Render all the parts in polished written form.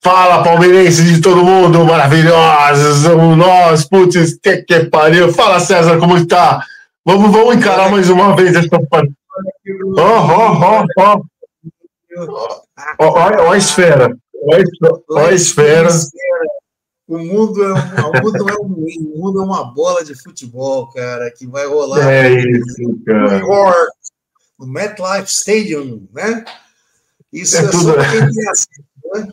Fala, palmeirense de todo mundo, maravilhosos, somos nós, putz, que pariu. Fala, César, como está? Vamos encarar mais uma vez essa partida. Ó a esfera. Ó a esfera. O mundo o mundo é uma bola de futebol, cara, que vai rolar isso, cara. New York, no MetLife Stadium, né? Isso é tudo, só para quem tem acesso, né?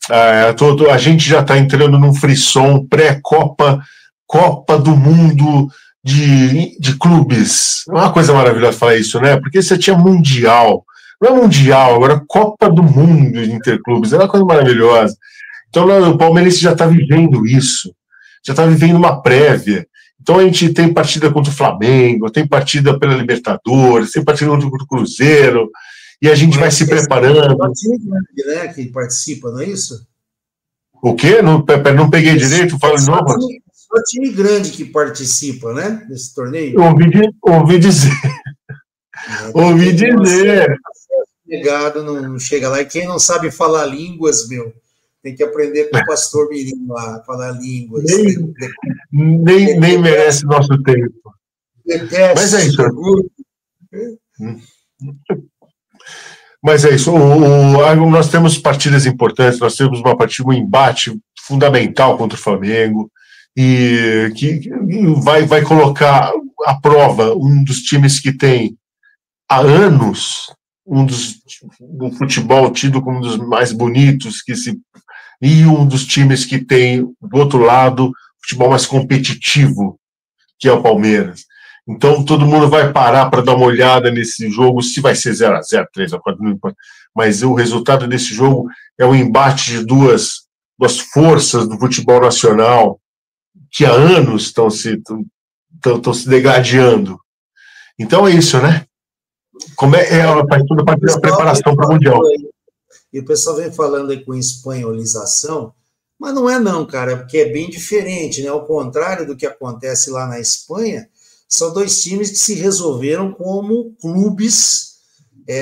A gente já está entrando num frisson pré-Copa, Copa do Mundo de clubes. É uma coisa maravilhosa falar isso, né? Porque você tinha Mundial. Não é Mundial, agora Copa do Mundo de Interclubes. É uma coisa maravilhosa. Então o Palmeirense já está vivendo isso. Já está vivendo uma prévia. Então a gente tem partida contra o Flamengo, tem partida pela Libertadores, tem partida contra o Cruzeiro, e a gente vai se preparando. Só time grande, né, que participa, não é isso? O quê? Não peguei direito? Fala de novo. Só time grande que participa, né, desse torneio. Ouvi dizer. Ouvi dizer. Negado, não chega lá. E quem não sabe falar línguas, tem que aprender com o pastor Mirim lá, falar línguas. Nem merece nosso tempo. Mas é isso. Mas é isso. Nós temos partidas importantes, nós temos um embate fundamental contra o Flamengo, e que vai colocar à prova um dos times que tem há anos do futebol tido como um dos mais bonitos, e um dos times que tem, do outro lado, futebol mais competitivo, que é o Palmeiras. Então, todo mundo vai parar para dar uma olhada nesse jogo, se vai ser 0-0, 3-4, não importa. Mas o resultado desse jogo é um embate de duas forças do futebol nacional que há anos estão se degradando. Então é isso, né? Faz toda a parte da preparação para o Mundial. E o pessoal vem falando aí com espanholização, mas não é não, cara, porque é bem diferente, né? Ao contrário do que acontece lá na Espanha, são dois times que se resolveram como clubes,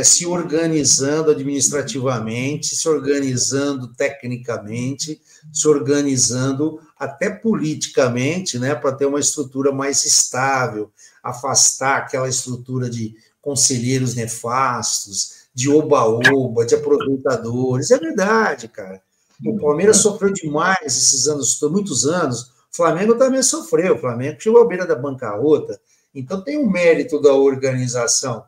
se organizando administrativamente, se organizando tecnicamente, se organizando até politicamente, né, para ter uma estrutura mais estável, afastar aquela estrutura de conselheiros nefastos, de oba-oba, de aproveitadores. É verdade, cara. O Palmeiras sofreu demais esses anos, muitos anos. O Flamengo também sofreu. O Flamengo chegou à beira da bancarrota. Então tem um mérito da organização.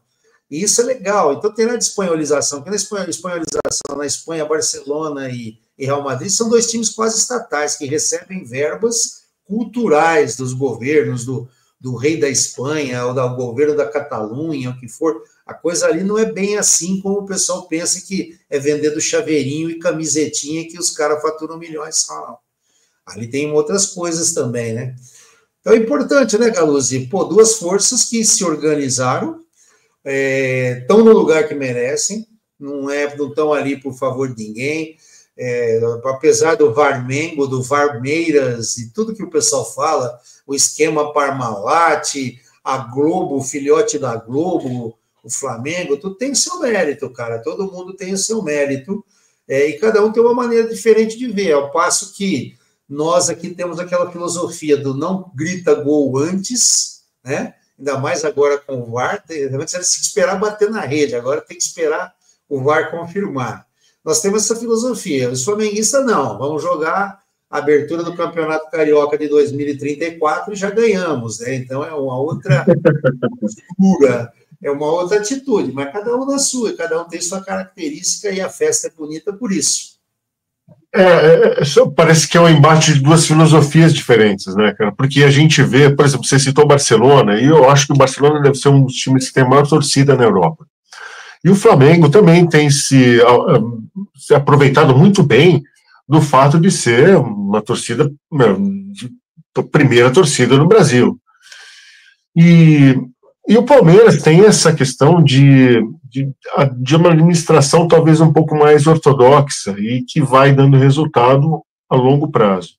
E isso é legal. Então tem a espanholização. Que na espanholização, na Espanha, Barcelona e Real Madrid são dois times quase estatais que recebem verbas culturais dos governos, do rei da Espanha, ou do governo da Catalunha, o que for. A coisa ali não é bem assim como o pessoal pensa, que é vendendo chaveirinho e camisetinha que os caras faturam milhões só, não. Ali tem outras coisas também, né? Então é importante, né, Galuzzi? Pô, duas forças que se organizaram, estão no lugar que merecem, não estão ali por favor de ninguém, apesar do Varmengo, do Varmeiras e tudo que o pessoal fala, o esquema Parmalat, a Globo, o filhote da Globo, o Flamengo, tudo tem o seu mérito, cara, todo mundo tem o seu mérito, e cada um tem uma maneira diferente de ver, ao passo que nós aqui temos aquela filosofia do não grita gol antes, né? Ainda mais agora com o VAR, você tem que esperar bater na rede, agora tem que esperar o VAR confirmar. Nós temos essa filosofia. Os flamenguistas não, vamos jogar a abertura do Campeonato Carioca de 2034 e já ganhamos, né? Então é uma outra figura, é uma outra atitude, mas cada um na sua, cada um tem sua característica e a festa é bonita por isso. Parece que é um embate de duas filosofias diferentes, né, cara? Porque a gente vê, por exemplo, você citou o Barcelona, e eu acho que o Barcelona deve ser um dos times que tem a maior torcida na Europa. E o Flamengo também tem se aproveitado muito bem do fato de ser uma torcida, a primeira torcida no Brasil. E o Palmeiras tem essa questão de uma administração talvez um pouco mais ortodoxa e que vai dando resultado a longo prazo.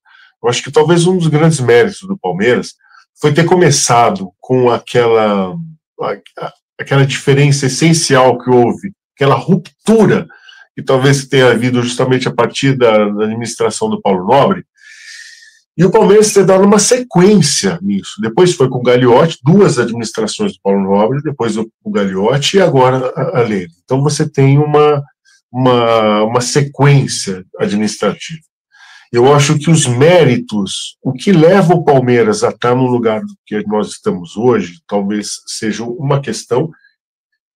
Eu acho que talvez um dos grandes méritos do Palmeiras foi ter começado com aquela diferença essencial que houve, aquela ruptura que talvez tenha havido justamente a partir da administração do Paulo Nobre, e o Palmeiras ter dado uma sequência nisso. Depois foi com o Gagliotti, 2 administrações do Paulo Nobre, depois o Gagliotti e agora a Leila. Então você tem uma sequência administrativa. Eu acho que os méritos, o que leva o Palmeiras a estar no lugar que nós estamos hoje, talvez seja uma questão,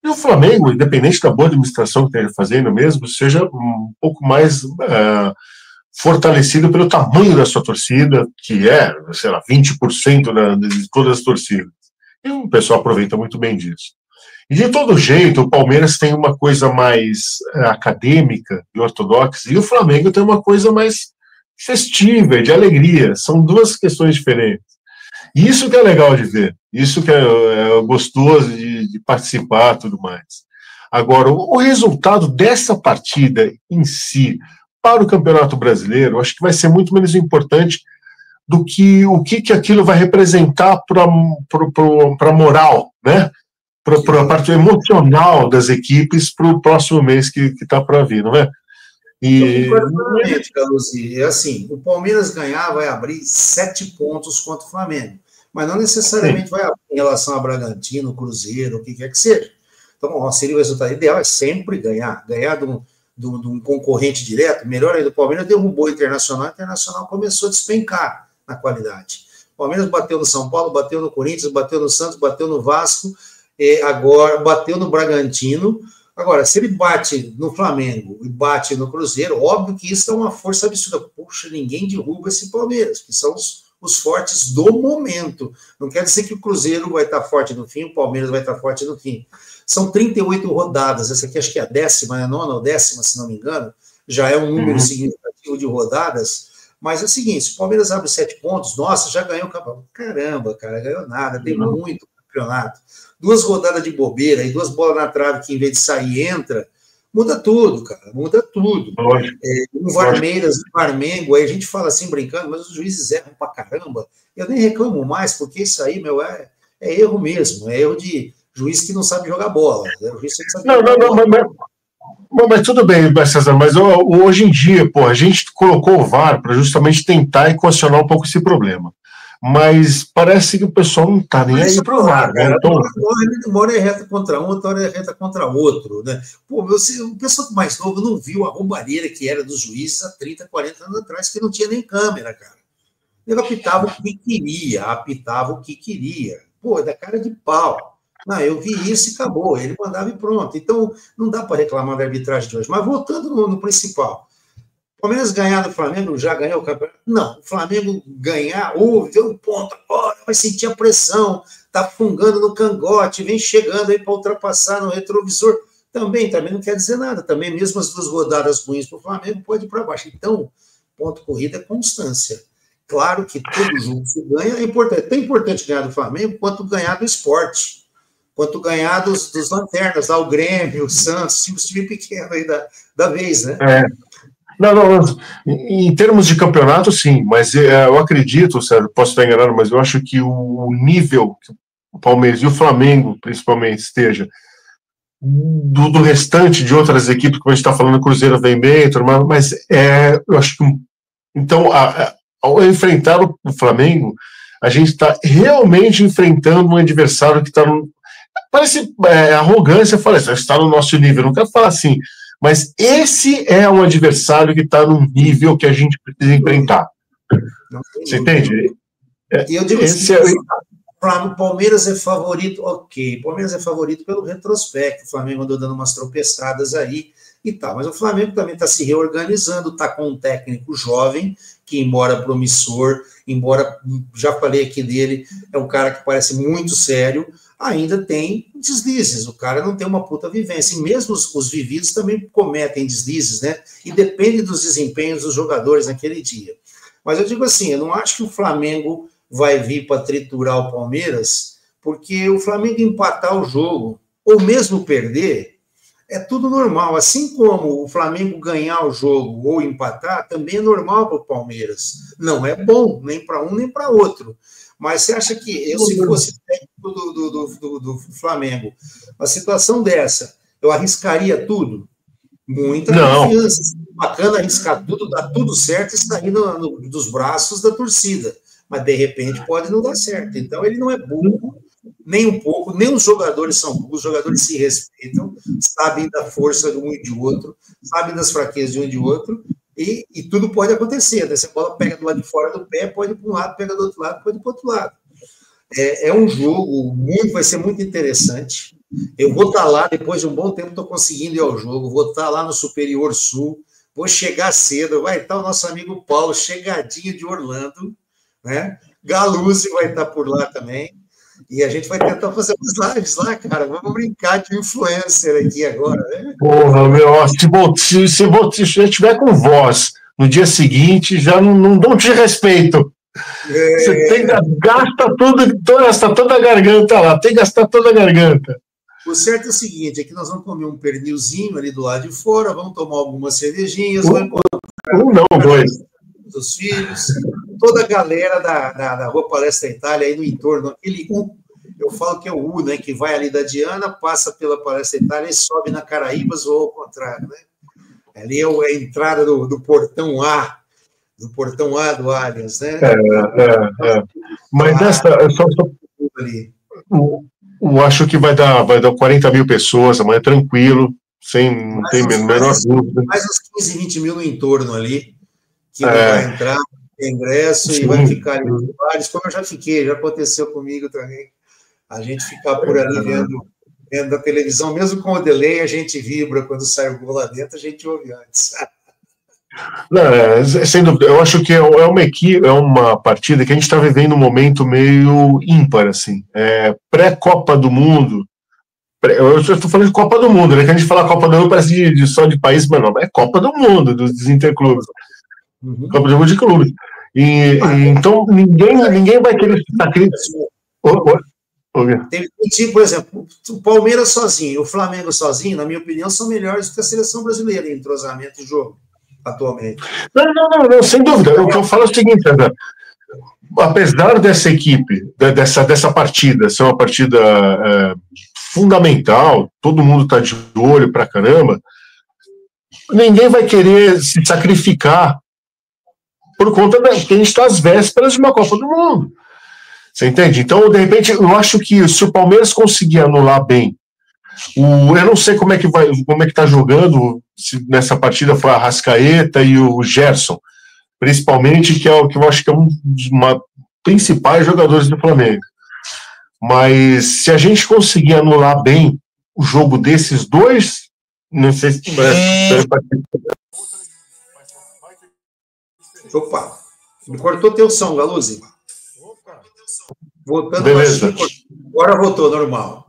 e o Flamengo, independente da boa administração que esteja fazendo mesmo, seja um pouco mais fortalecido pelo tamanho da sua torcida, que é, sei lá, 20% de todas as torcidas. E o pessoal aproveita muito bem disso. E de todo jeito, o Palmeiras tem uma coisa mais acadêmica e ortodoxa, e o Flamengo tem uma coisa mais festiva, de alegria. São 2 questões diferentes. E isso que é legal de ver, isso que é gostoso de participar e tudo mais. Agora, o resultado dessa partida em si, para o Campeonato Brasileiro, acho que vai ser muito menos importante do que o que aquilo vai representar para a moral, né? Para a parte emocional das equipes para o próximo mês que está para vir, não é? E Carlossi, é assim, o Palmeiras ganhar vai abrir 7 pontos contra o Flamengo, mas não necessariamente vai abrir em relação a Bragantino, Cruzeiro, o que quer que seja. Então, seria o resultado ideal, é sempre ganhar de um concorrente direto. Melhor ainda, o Palmeiras derrubou o Internacional começou a despencar na qualidade. O Palmeiras bateu no São Paulo, bateu no Corinthians, bateu no Santos, bateu no Vasco, agora bateu no Bragantino. Agora, se ele bate no Flamengo e bate no Cruzeiro, óbvio que isso é uma força absurda. Puxa, ninguém derruba esse Palmeiras, que são os fortes do momento. Não quer dizer que o Cruzeiro vai estar forte no fim, o Palmeiras vai estar forte no fim. São 38 rodadas, essa aqui acho que é a 10ª, né? 9ª ou 10ª, se não me engano, já é um número significativo de rodadas, mas é o seguinte, se o Palmeiras abre 7 pontos, nossa, já ganhou o campeonato. Caramba, cara, ganhou nada, tem muito campeonato. 2 rodadas de bobeira e 2 bolas na trave que em vez de sair entra, muda tudo, cara, muda tudo. Um Varmeiras, um Flamengo, aí a gente fala assim brincando, mas os juízes erram pra caramba. Eu nem reclamo mais, porque isso aí, meu, é erro mesmo, é erro de juiz que não sabe jogar bola. Mas tudo bem, César, mas hoje em dia, pô, a gente colocou o VAR para justamente tentar equacionar um pouco esse problema. Mas parece que o pessoal não está nem aí para o VAR, né? Então... Uma hora é reta contra um, outra hora é reta contra outro, né? Pô, o pessoal mais novo não viu a roubalheira que era dos juízes há 30, 40 anos atrás, que não tinha nem câmera, cara. Ele apitava o que queria. Pô, é da cara de pau. Não, eu vi isso e acabou. Ele mandava e pronto. Então, não dá para reclamar da arbitragem de hoje. Mas voltando no principal. O Palmeiras ganhar do Flamengo, já ganhou o campeonato? Não, o Flamengo ganhar, deu um ponto agora, vai sentir a pressão, tá fungando no cangote, vem chegando aí para ultrapassar no retrovisor. Também não quer dizer nada. Também, mesmo as 2 rodadas ruins para o Flamengo, pode ir para baixo. Então, ponto corrida é constância. Claro que todo jogo se ganha é importante. É tão importante ganhar do Flamengo quanto ganhar do Sport. Quanto ganhar dos lanternas, lá o Grêmio, o Santos, os times pequenos aí da vez, né? Não, em termos de campeonato, sim, mas eu acredito, Sérgio, posso estar enganado, mas eu acho que o nível que o Palmeiras e o Flamengo, principalmente, esteja do restante de outras equipes, como a gente está falando, o Cruzeiro vem bem, mas eu acho que, então, ao enfrentar o Flamengo, a gente está realmente enfrentando um adversário que está parece arrogância, falar isso, está no nosso nível, não quero falar assim, mas esse é um adversário que está num nível que a gente precisa enfrentar. Você entende? E eu digo assim, o Palmeiras é favorito, ok, o Palmeiras é favorito pelo retrospecto, o Flamengo andou dando umas tropeçadas aí e tal, mas o Flamengo também está se reorganizando, está com um técnico jovem, que embora promissor, embora, já falei aqui dele, é um cara que parece muito sério, ainda tem deslizes, o cara não tem uma puta vivência, e mesmo os vividos também cometem deslizes, né, e depende dos desempenhos dos jogadores naquele dia. Mas eu digo assim, eu não acho que o Flamengo vai vir para triturar o Palmeiras, porque o Flamengo empatar o jogo, ou mesmo perder, é tudo normal, assim como o Flamengo ganhar o jogo ou empatar, também é normal para o Palmeiras, não é bom, nem para um nem para outro. Mas você acha que eu, se fosse técnico do Flamengo, uma situação dessa, eu arriscaria tudo? Muita confiança. Bacana arriscar tudo, dar tudo certo e sair dos braços da torcida. Mas, de repente, pode não dar certo. Então, ele não é burro, nem um pouco, nem os jogadores são burros, os jogadores se respeitam, sabem da força de um e de outro, sabem das fraquezas de um e de outro, e tudo pode acontecer. Né? Se a bola pega do lado de fora do pé, pode ir para um lado, pega do outro lado, pode ir para o outro lado. É um jogo, vai ser muito interessante. Eu vou estar lá, depois de um bom tempo, estou conseguindo ir ao jogo, vou estar lá no Superior Sul, vou chegar cedo, vai estar o nosso amigo Paulo, chegadinho de Orlando, né? Galuzzi vai estar por lá também, e a gente vai tentar fazer umas lives lá, cara, vamos brincar de influencer aqui agora, né? Porra, meu, se eu estiver com voz no dia seguinte, já não te respeito. Você gasta toda a garganta lá, tem que gastar toda a garganta. O certo é o seguinte, é que nós vamos comer um pernilzinho ali do lado de fora, vamos tomar algumas cervejinhas, vamos encontrar dois dos filhos, toda a galera da Rua Palestra Itália, aí no entorno, aquele U, eu falo que é o U, né, que vai ali da Diana, passa pela Palestra Itália e sobe na Caraíbas, ou ao contrário, né? Ali é a entrada do portão A, do Allianz, né? Mas eu acho que vai dar 40 mil pessoas amanhã, tranquilo, não tem menor dúvida. Mais uns 15, 20 mil no entorno ali, que vai entrar, tem ingresso, sim, e vai ficar ali nos bares, como eu já fiquei, já aconteceu comigo também. A gente ficar por ali vendo a televisão, mesmo com o delay, a gente vibra quando sai o gol lá dentro, a gente ouve antes. Não, sem dúvida, eu acho que é uma partida que a gente está vivendo um momento meio ímpar, assim. Pré-Copa do Mundo, eu estou falando de Copa do Mundo, né? Que a gente fala Copa do Mundo parece só de país, mas não, é Copa do Mundo, dos interclubes. Copa do Mundo de clubes. Então, ninguém vai querer sacrificar. Por exemplo, o Palmeiras sozinho, o Flamengo sozinho, na minha opinião, são melhores do que a seleção brasileira em entrosamento de jogo, atualmente. Não, sem dúvida. O que eu falo é o seguinte, André, apesar dessa equipe, dessa partida ser uma partida fundamental, todo mundo está de olho pra caramba, ninguém vai querer se sacrificar por conta que a gente está às vésperas de uma Copa do Mundo. Você entende? Então, de repente, eu acho que se o Palmeiras conseguir anular bem, eu não sei como é que está jogando, se nessa partida foi a Arrascaeta e o Gerson, principalmente, que eu acho que é um dos principais jogadores do Flamengo. Mas se a gente conseguir anular bem o jogo desses dois, não sei se Opa, me cortou teu som, Galuzzi. Voltando. Beleza. Agora voltou, normal.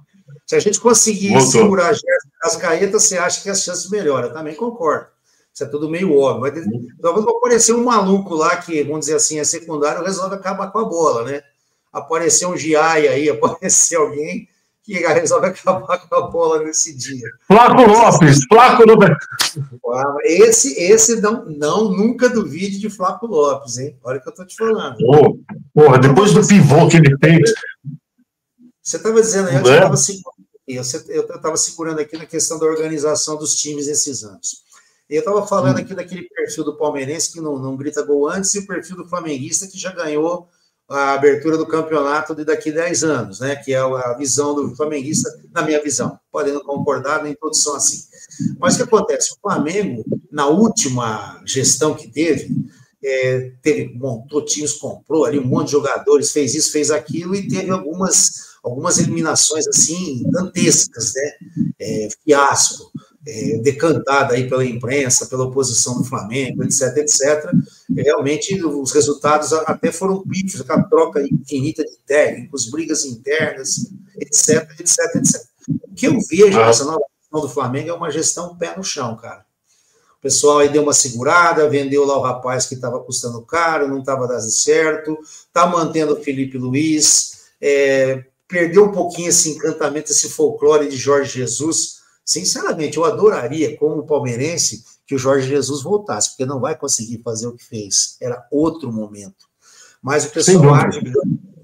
Se a gente conseguir segurar a Arrascaeta, você acha que as chances melhoram? Eu também concordo. Isso é tudo meio óbvio. Talvez vai aparecer um maluco lá que, vamos dizer assim, é secundário, resolve acabar com a bola, né? Aparecer um Giai aí, aparecer alguém que resolve acabar com a bola nesse dia. Flaco Lopes. Esse nunca duvide de Flaco Lopes, hein? Olha o que eu tô te falando. Porra, depois do pivô que ele fez. Você estava dizendo aí, eu estava segurando aqui na questão da organização dos times esses anos. Eu estava falando aqui daquele perfil do palmeirense que não grita gol antes e o perfil do flamenguista que já ganhou a abertura do campeonato de daqui a 10 anos, né? Que é a visão do flamenguista, na minha visão. Podem não concordar, nem todos são assim. Mas o que acontece? O Flamengo, na última gestão que teve, montou times, comprou ali um monte de jogadores, fez isso, fez aquilo e teve algumas eliminações assim dantescas, né? Fiasco, decantada aí pela imprensa, pela oposição do Flamengo, etc, etc. Realmente os resultados até foram pífios, aquela troca infinita de técnicos, brigas internas, etc, etc, etc. O que eu vejo nessa nova gestão do Flamengo é uma gestão pé no chão, cara. O pessoal aí deu uma segurada, vendeu lá o rapaz que estava custando caro, não estava dando certo, está mantendo o Felipe Luiz, perdeu um pouquinho esse encantamento, esse folclore de Jorge Jesus. Sinceramente, eu adoraria, como palmeirense, que o Jorge Jesus voltasse, porque não vai conseguir fazer o que fez. Era outro momento. Mas o pessoal acha que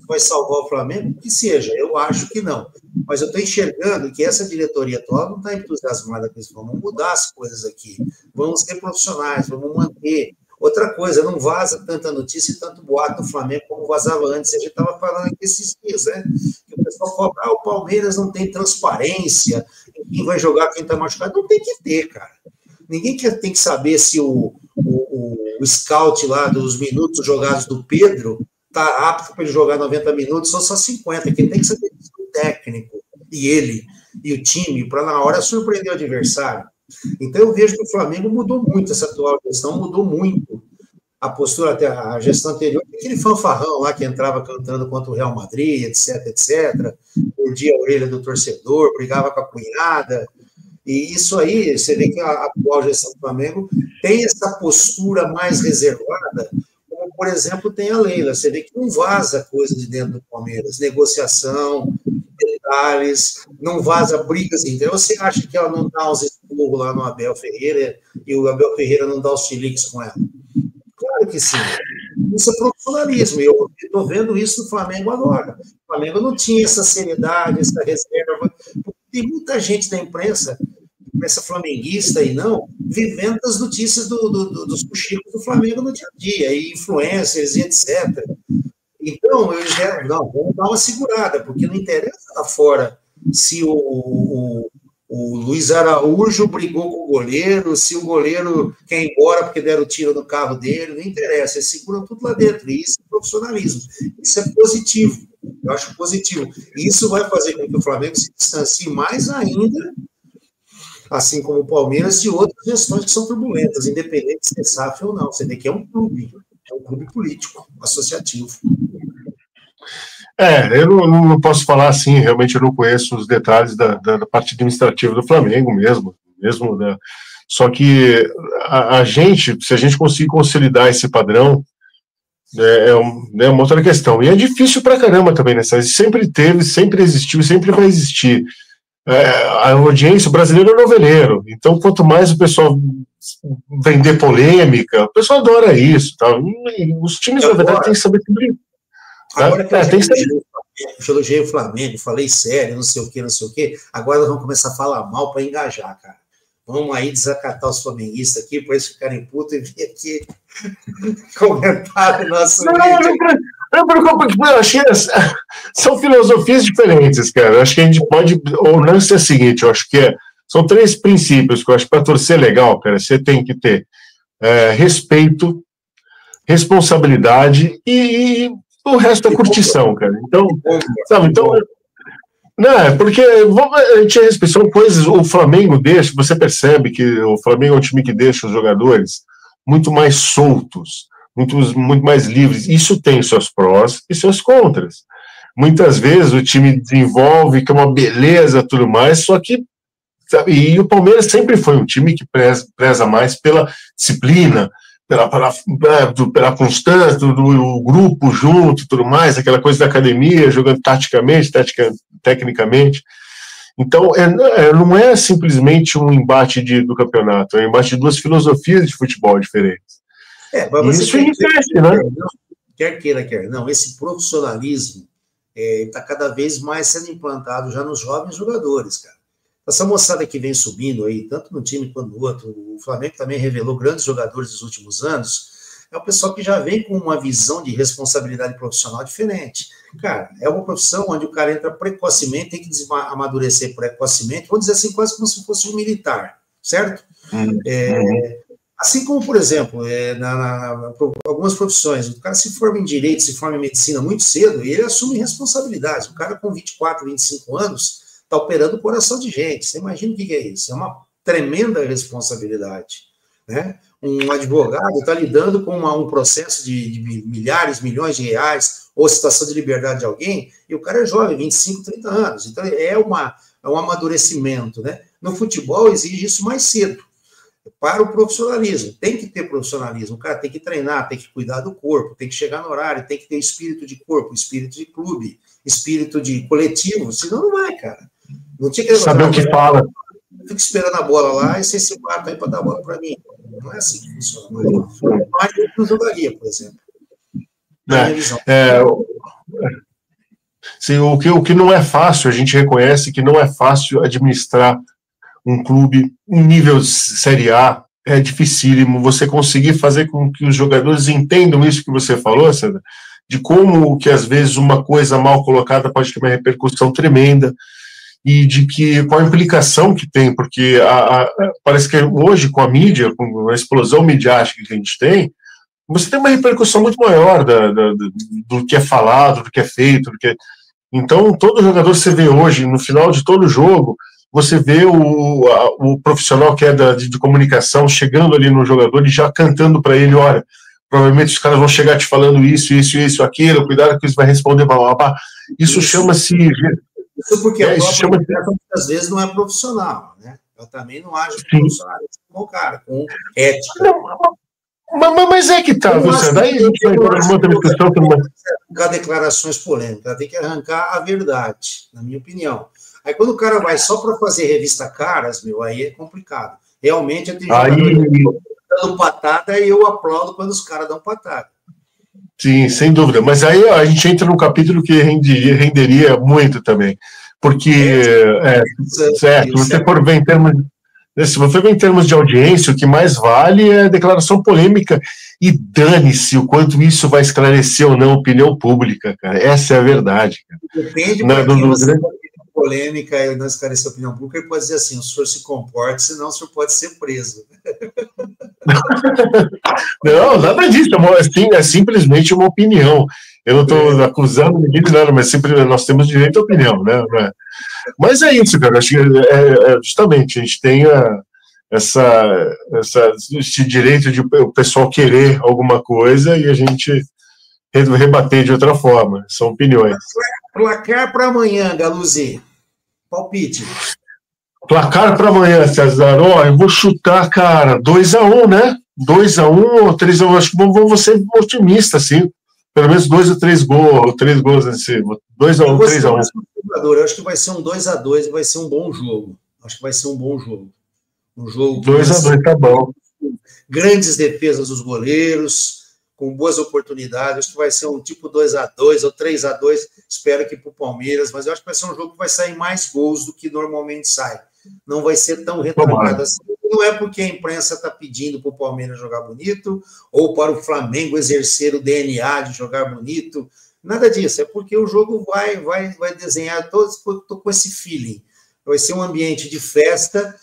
vai salvar o Flamengo? Que seja, eu acho que não. mas eu estou enxergando que essa diretoria atual não está entusiasmada com isso. Vamos mudar as coisas aqui, vamos ser profissionais, vamos manter. Outra coisa, não vaza tanta notícia e tanto boato do Flamengo como vazava antes. A gente estava falando aqui esses dias, né? Que o pessoal fala, o Palmeiras não tem transparência, quem vai jogar, quem está machucado. Não tem que ter, cara. Ninguém tem que saber se o scout lá dos minutos jogados do Pedro está apto para ele jogar 90 minutos ou só 50. Quem tem que saber é o técnico, e ele, e o time, para na hora surpreender o adversário. Então, eu vejo que o Flamengo mudou muito, essa atual gestão mudou muito a postura, até a gestão anterior, aquele fanfarrão lá que entrava cantando contra o Real Madrid, etc., mordia a orelha do torcedor, brigava com a cunhada, e isso aí, você vê que a atual gestão do Flamengo tem essa postura mais reservada, como, por exemplo, tem a Leila, você vê que não vaza coisa de dentro do Palmeiras, negociação, detalhes, não vaza brigas, então você acha que ela não dá uns esporros lá no Abel Ferreira e o Abel Ferreira não dá os chiliques com ela? Claro que sim. Isso é profissionalismo, e eu estou vendo isso no Flamengo agora. O Flamengo não tinha essa seriedade, essa reserva, porque tem muita gente da imprensa flamenguista e não, vivendo as notícias dos cochilos do Flamengo no dia a dia, e influencers e etc. Então, eu já, não, vamos dar uma segurada, porque não interessa lá fora se o Luiz Araújo brigou com o goleiro, se o goleiro quer ir embora porque deram tiro no carro dele, não interessa, eles seguram tudo lá dentro, e isso é profissionalismo, isso é positivo, eu acho positivo, e isso vai fazer com que o Flamengo se distancie mais ainda, assim como o Palmeiras, de outras gestões que são turbulentas, independente de ser SAF ou não, você vê que é um clube político, associativo. Eu não posso falar assim, realmente eu não conheço os detalhes da parte administrativa do Flamengo mesmo, né? Só que a gente, se a gente conseguir consolidar esse padrão, é uma outra questão. E é difícil pra caramba também, né? Sempre teve, sempre existiu, sempre vai existir. A audiência, o brasileiro é noveleiro, então quanto mais o pessoal vender polêmica, o pessoal adora isso, tá? E os times, na verdade, têm que saber tudo. Agora que eu elogiei o Flamengo, falei sério, não sei o quê, agora nós vamos começar a falar mal para engajar, cara. Vamos aí desacatar os flamenguistas aqui, para eles ficarem putos e vir aqui comentar o nosso vídeo. Não preocupa, eu achei, são filosofias diferentes, cara. Eu acho que a gente pode, ou não ser o seguinte, eu acho que são 3 princípios que eu acho que para torcer legal, cara, você tem que ter respeito, responsabilidade e o resto é curtição, cara. Então, sabe, não, porque a gente são coisas, o Flamengo deixa, você percebe que o Flamengo é um time que deixa os jogadores muito mais soltos, muito mais livres. Isso tem seus prós e seus contras. Muitas vezes o time desenvolve, que é uma beleza, tudo mais, só que, sabe, e o Palmeiras sempre foi um time que preza mais pela disciplina, pela constância do grupo junto, tudo mais, aquela coisa da academia, jogando tecnicamente. Então, não é simplesmente um embate do campeonato, é um embate de 2 filosofias de futebol diferentes. Mas isso enriquece, né? Quer queira, quer não, esse profissionalismo está cada vez mais sendo implantado já nos jovens jogadores, cara. Essa moçada que vem subindo aí, tanto no time quanto no outro, o Flamengo também revelou grandes jogadores dos últimos anos, é o pessoal que já vem com uma visão de responsabilidade profissional diferente. Cara, é uma profissão onde o cara entra precocemente, tem que amadurecer precocemente, vamos dizer assim, quase como se fosse um militar, certo? Assim como, por exemplo, algumas profissões, o cara se forma em direito, se forma em medicina muito cedo, e ele assume responsabilidades. O cara com 24, 25 anos está operando o coração de gente. Você imagina o que é isso? É uma tremenda responsabilidade, né? Um advogado está lidando com um processo de milhares, milhões de reais, ou situação de liberdade de alguém, e o cara é jovem, 25, 30 anos. Então, é um amadurecimento, né? No futebol, exige isso mais cedo, para o profissionalismo. Tem que ter profissionalismo. O cara tem que treinar, tem que cuidar do corpo, tem que chegar no horário, tem que ter espírito de corpo, espírito de clube, espírito de coletivo, senão não vai, cara. Não tinha que saber o que fala. Fica esperando a bola lá e você se mata aí para dar a bola para mim. Não é assim que funciona. Mas eu não jogaria, por exemplo. Sim, o que não é fácil, a gente reconhece que não é fácil administrar um clube em nível Série A, é dificílimo você conseguir fazer com que os jogadores entendam isso que você falou, Sandra, de como que às vezes uma coisa mal colocada pode ter uma repercussão tremenda, e de que qual a implicação que tem, porque parece que hoje, com a mídia, com a explosão midiática que a gente tem, você tem uma repercussão muito maior do que é falado, do que é feito, Então, todo jogador você vê hoje, no final de todo jogo, você vê o profissional que é de comunicação chegando ali no jogador e já cantando para ele, olha, provavelmente os caras vão chegar te falando isso, aquilo, cuidado que isso vai responder, blá, blá, blá. Isso chama-se... Isso porque a própria muitas vezes não é profissional, né? Eu também não acho que profissional com o cara, com ética. Não, mas é que tá, você. Daí a gente vai para uma outra discussão. Arrancar declarações polêmicas, tem que arrancar a verdade, na minha opinião. Aí quando o cara vai só para fazer revista Caras, aí é complicado. Realmente eu tenho jogador dando patada e eu aplaudo quando os caras dão patada. Sim, sem dúvida. Mas aí a gente entra num capítulo que renderia muito também. Porque, certo, você for ver em termos. Se você vê em termos de audiência, o que mais vale é a declaração polêmica. E dane-se o quanto isso vai esclarecer ou não a opinião pública, cara. Essa é a verdade. Cara. Depende de polêmica e não esclarecer a opinião pública, ele pode dizer assim, o senhor se comporte, senão o senhor pode ser preso. Não, nada disso. É simplesmente uma opinião. Eu não estou acusando ninguém de nada, mas sempre nós temos direito à opinião, né? Mas é isso, cara. Acho que justamente a gente tem esse direito de o pessoal querer alguma coisa e a gente rebater de outra forma. São opiniões. Placar para amanhã, Galuzzi. Palpite. Placar para amanhã, César. Eu vou chutar, cara, 2-1, né? 2-1 ou 3-1. Acho que vamos ser otimistas, assim. Pelo menos 2 ou 3 gols. 3 gols nesse. 2-1, 3-1. Eu acho que vai ser um 2-2 e vai ser um bom jogo. Acho que vai ser um bom jogo. Um jogo 2-2, tá bom. Grandes defesas dos goleiros, com boas oportunidades. Acho que vai ser um tipo 2-2 ou 3-2. Espero que para o Palmeiras, mas eu acho que vai ser um jogo que vai sair mais gols do que normalmente sai. Não vai ser tão retrancado assim. Não é porque a imprensa está pedindo para o Palmeiras jogar bonito ou para o Flamengo exercer o DNA de jogar bonito. Nada disso. É porque o jogo vai desenhar todos. Estou com esse feeling. Vai ser um ambiente de festa.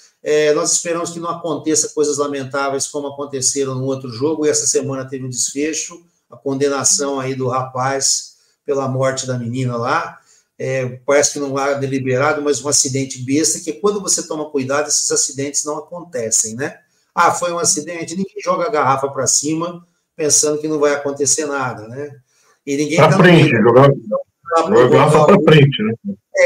Nós esperamos que não aconteça coisas lamentáveis como aconteceram no outro jogo, e essa semana teve um desfecho, a condenação aí do rapaz pela morte da menina lá, parece que não há deliberado, mas um acidente besta, que quando você toma cuidado, esses acidentes não acontecem, né? Foi um acidente, ninguém joga a garrafa para cima pensando que não vai acontecer nada, né? E ninguém para frente, jogar a garrafa para frente, né?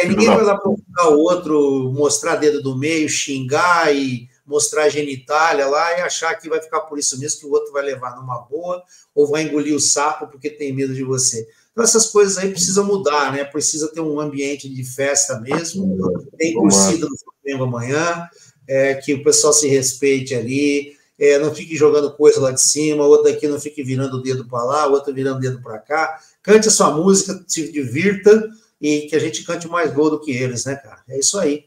Ninguém vai lá provocar o outro, mostrar dedo do meio, xingar e mostrar a genitália lá e achar que vai ficar por isso mesmo, que o outro vai levar numa boa ou vai engolir o sapo porque tem medo de você. Então essas coisas aí precisam mudar, né? Precisa ter um ambiente de festa mesmo, tem torcida no Flamengo amanhã, que o pessoal se respeite ali, não fique jogando coisa lá de cima, o outro daqui não fique virando o dedo para lá, o outro virando o dedo para cá. Cante a sua música, se divirta, e que a gente cante mais gol do que eles, né, cara? É isso aí.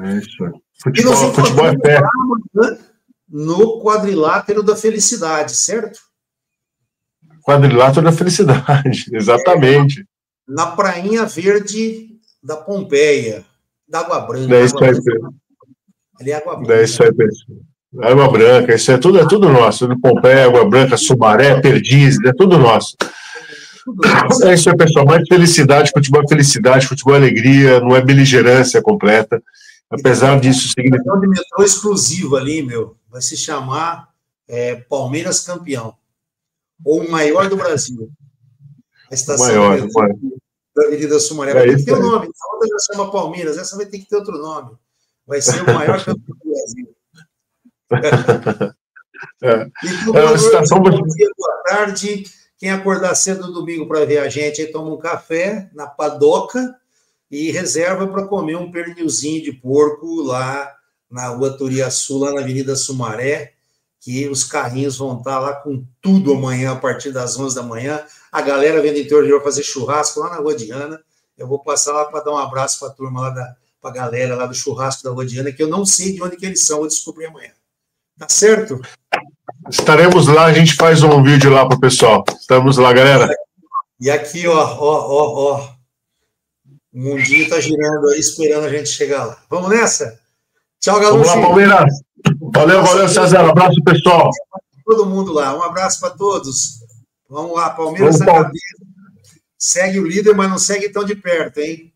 É isso aí. Futebol é pé. No quadrilátero da felicidade, certo? Quadrilátero da felicidade, exatamente. Na prainha verde da Pompeia, da Água Branca. É isso aí, Ali é Água Branca. É isso aí, Água Branca, isso é tudo nosso. Pompeia, Água Branca, Sumaré, Perdizes, é tudo nosso. É isso aí, pessoal. Mais felicidade, futebol é alegria, não é beligerância completa. Apesar disso significa. De metrô exclusivo ali, meu. Vai se chamar Palmeiras Campeão. Ou o maior do Brasil. A estação da Avenida Sumaré. Vai ter que ter um nome. A outra já chama Palmeiras, essa vai ter que ter outro nome. Vai ser o maior campeão do Brasil. Boa tarde. Quem acordar cedo no domingo para ver a gente, aí toma um café na Padoca e reserva para comer um pernilzinho de porco lá na Rua Turiaçu, lá na Avenida Sumaré, que os carrinhos vão estar lá com tudo amanhã, a partir das 11 da manhã. A galera vem do interior vai fazer churrasco lá na Rua Diana Eu vou passar lá para dar um abraço para a turma lá para a galera lá do churrasco da Rodiana, que eu não sei de onde que eles são, vou descobrir amanhã. Tá certo? Estaremos lá, a gente faz um vídeo lá pro pessoal. Estamos lá, galera. E aqui, ó. O mundinho tá girando aí, esperando a gente chegar lá. Vamos nessa? Tchau, Galucci. Vamos lá, Palmeiras. Valeu, César. Um abraço, pessoal. Todo mundo lá. Um abraço para todos. Vamos lá, Palmeiras na cabeça. Segue o líder, mas não segue tão de perto, hein?